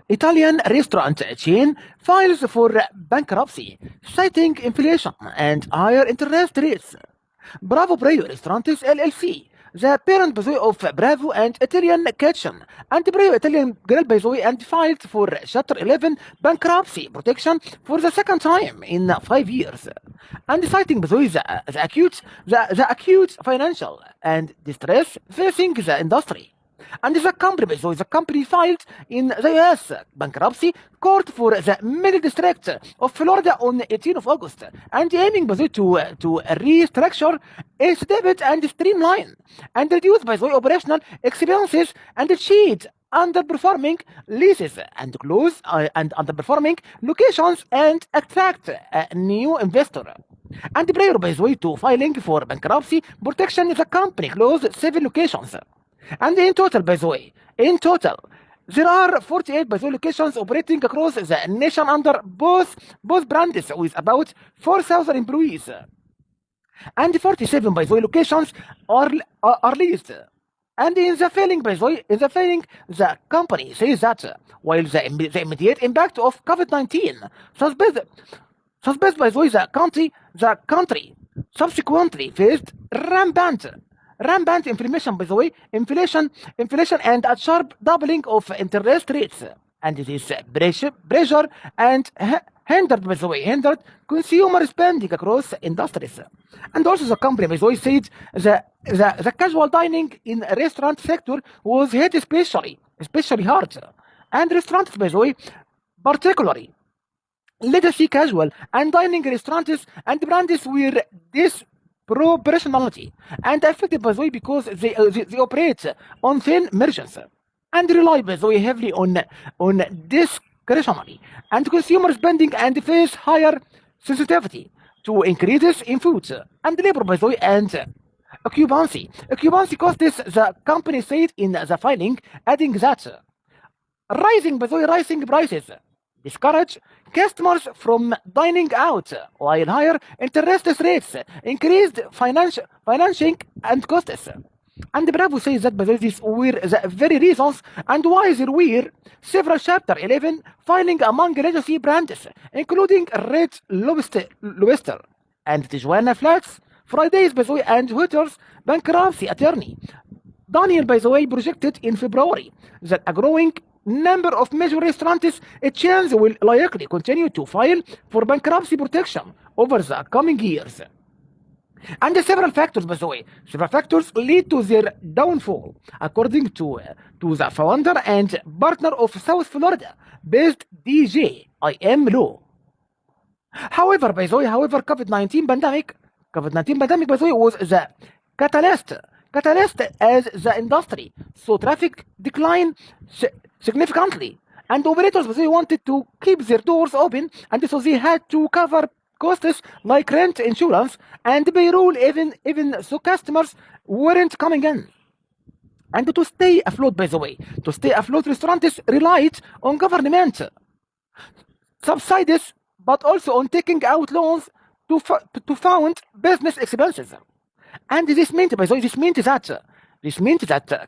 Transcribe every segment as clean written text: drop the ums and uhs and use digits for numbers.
Italian restaurant chain files for bankruptcy, citing inflation and higher interest rates. Brio Restaurants LLC, the parent by the way of Bravo and Italian Kitchen, and Brio Italian Grille by the way, and filed for Chapter 11 bankruptcy protection for the second time in 5 years. And citing by the way the acute financial and distress facing the industry. And the company filed in the U.S. Bankruptcy Court for the Middle District of Florida on 18th of August, and aiming to restructure its debt and streamline and reduce operational expenses and achieve underperforming leases and close and underperforming locations and attract a new investor. And prior to filing for bankruptcy protection, the company closed 7 locations. And in total, there are 48 locations operating across the nation under both brands with about 4,000 employees. And 47 locations are leased. And in the filing, the company says that while the immediate impact of COVID-19 suspect the country subsequently faced rampant inflation, inflation and a sharp doubling of interest rates, and this pressure and hindered consumer spending across industries. And also the company said the casual dining in restaurant sector was hit especially hard, and restaurants particularly legacy casual and dining restaurants and brands were this pro-personality and affected because they operate on thin margins and rely heavily on discretionary and consumer spending and face higher sensitivity to increases in food and labor and occupancy. Occupancy costs, the company said in the filing, adding that rising prices discourage customers from dining out, while higher interest rates increased financing and costs. And Bravo says that these were the very reasons and why there were several Chapter 11 filing among legacy brands, including Red Lobster and Tijuana Flats, Fridays and Hooters bankruptcy attorney Daniel projected in February that a growing number of major restaurants chains will likely continue to file for bankruptcy protection over the coming years. And several factors lead to their downfall, according to the founder and partner of South Florida based DJ IM Law. However, COVID-19 pandemic was the catalyst as the industry saw traffic decline significantly, and operators wanted to keep their doors open, and so they had to cover costs like rent, insurance, and payroll, even so customers weren't coming in. And to stay afloat, restaurants relied on government subsidies, but also on taking out loans to fund business expenses. And this meant that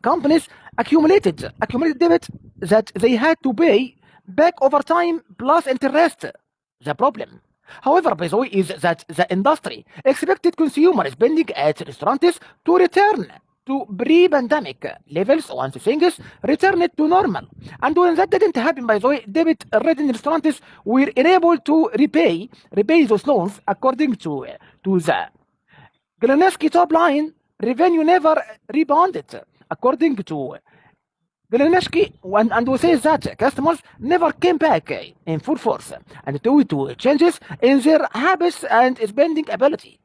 companies accumulated debt that they had to pay back over time plus interest. The problem, however, is that the industry expected consumer spending at restaurants to return to pre-pandemic levels once things returned to normal. And when that didn't happen, debt-ridden restaurants were unable to repay those loans. According to the Grille top line, revenue never rebounded. According to Grille, and we say that customers never came back in full force and due to changes in their habits and spending ability.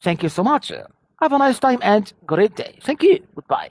Thank you so much. Have a nice time and great day. Thank you. Goodbye.